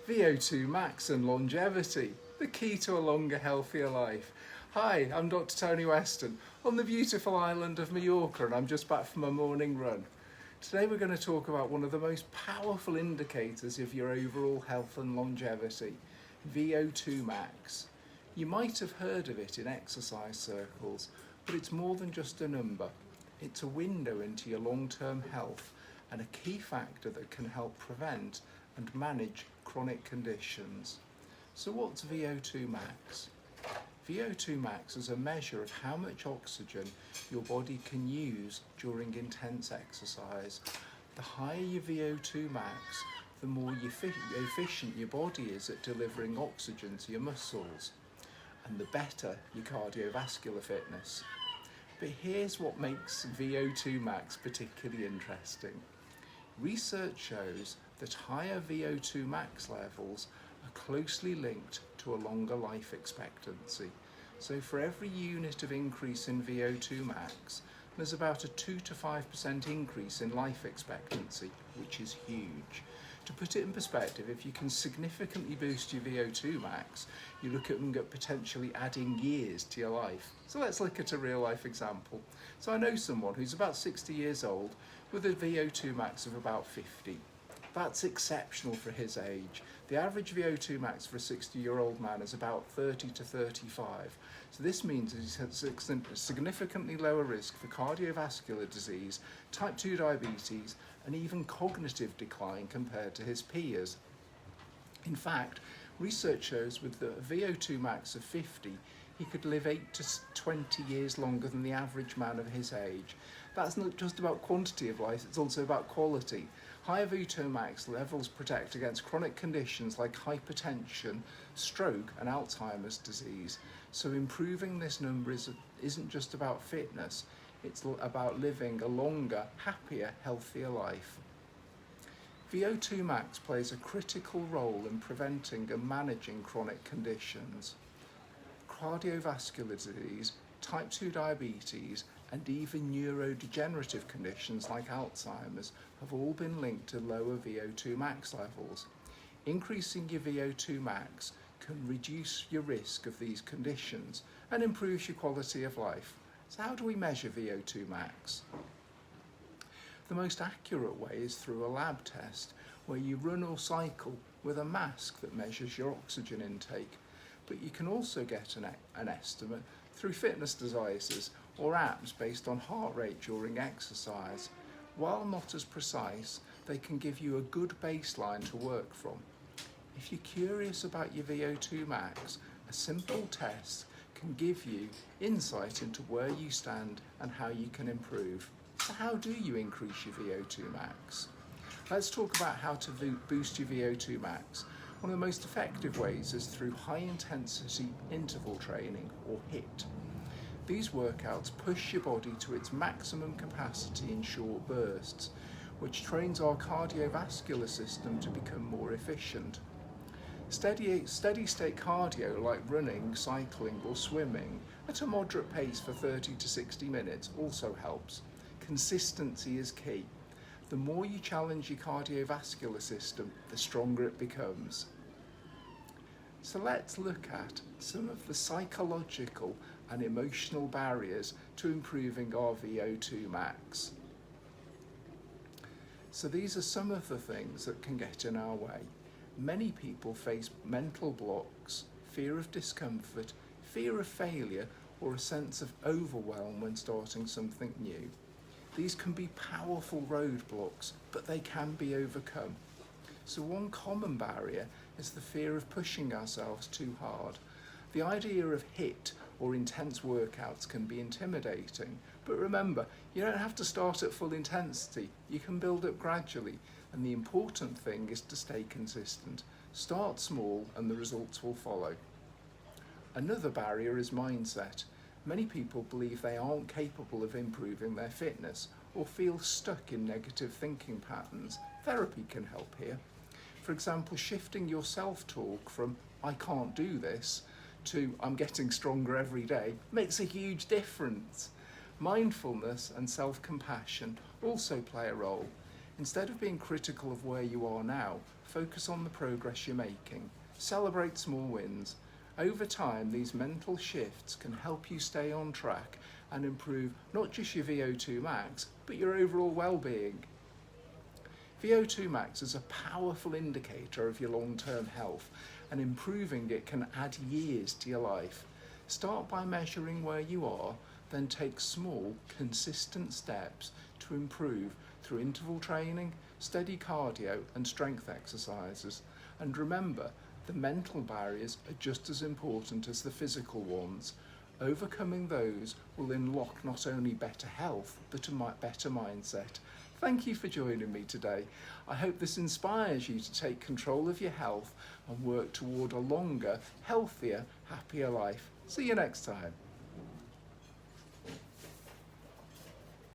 VO2 Max and longevity, the key to a longer, healthier life. Hi, I'm Dr. Tony Weston on the beautiful island of Mallorca, and I'm just back from a morning run. Today we're going to talk about one of the most powerful indicators of your overall health and longevity, VO2 Max. You might have heard of it in exercise circles, but it's more than just a number. It's a window into your long-term health and a key factor that can help prevent and manage chronic conditions. So what's VO2 max? VO2 max is a measure of how much oxygen your body can use during intense exercise. The higher your VO2 max, the more efficient your body is at delivering oxygen to your muscles, and the better your cardiovascular fitness. But here's what makes VO2 max particularly interesting. Research shows that higher VO2 max levels are closely linked to a longer life expectancy. So for every unit of increase in VO2 max, there's about a 2 to 5% increase in life expectancy, which is huge. To put it in perspective, if you can significantly boost your VO2 max, you look at potentially adding years to your life. So let's look at a real life example. So I know someone who's about 60 years old with a VO2 max of about 50. That's exceptional for his age. The average VO2 max for a 60-year-old man is about 30 to 35. So this means that he has a significantly lower risk for cardiovascular disease, type 2 diabetes, and even cognitive decline compared to his peers. In fact, research shows with the VO2 max of 50, he could live 8 to 20 years longer than the average man of his age. That's not just about quantity of life, it's also about quality. Higher VO2 max levels protect against chronic conditions like hypertension, stroke and Alzheimer's disease. So improving this number isn't just about fitness, it's about living a longer, happier, healthier life. VO2 max plays a critical role in preventing and managing chronic conditions. Cardiovascular disease, type 2 diabetes, and even neurodegenerative conditions like Alzheimer's have all been linked to lower VO2 max levels. Increasing your VO2 max can reduce your risk of these conditions and improves your quality of life. So how do we measure VO2 max? The most accurate way is through a lab test where you run or cycle with a mask that measures your oxygen intake. But you can also get an estimate through fitness devices or apps based on heart rate during exercise. While not as precise, they can give you a good baseline to work from. If you're curious about your VO2 max, a simple test can give you insight into where you stand and how you can improve. So how do you increase your VO2 max? Let's talk about how to boost your VO2 max. One of the most effective ways is through high-intensity interval training, or HIIT. These workouts push your body to its maximum capacity in short bursts, which trains our cardiovascular system to become more efficient. Steady-state cardio like running, cycling or swimming at a moderate pace for 30 to 60 minutes also helps. Consistency is key. The more you challenge your cardiovascular system, the stronger it becomes. So let's look at some of the psychological and emotional barriers to improving our VO2 max. So these are some of the things that can get in our way. Many people face mental blocks, fear of discomfort, fear of failure, or a sense of overwhelm when starting something new. These can be powerful roadblocks, but they can be overcome. So one common barrier is the fear of pushing ourselves too hard. The idea of HIIT or intense workouts can be intimidating, but remember, you don't have to start at full intensity. You can build up gradually, and the important thing is to stay consistent. Start small and the results will follow. Another barrier is mindset. Many people believe they aren't capable of improving their fitness or feel stuck in negative thinking patterns. Therapy can help here. For example, shifting your self-talk from "I can't do this" to "I'm getting stronger every day" makes a huge difference. Mindfulness and self-compassion also play a role. Instead of being critical of where you are now, focus on the progress you're making. Celebrate small wins. Over time, these mental shifts can help you stay on track and improve not just your VO2 max, but your overall well-being. VO2 max is a powerful indicator of your long-term health, and improving it can add years to your life. Start by measuring where you are, then take small, consistent steps to improve through interval training, steady cardio and strength exercises. And remember, the mental barriers are just as important as the physical ones. Overcoming those will unlock not only better health, but a better mindset. Thank you for joining me today. I hope this inspires you to take control of your health and work toward a longer, healthier, happier life. See you next time.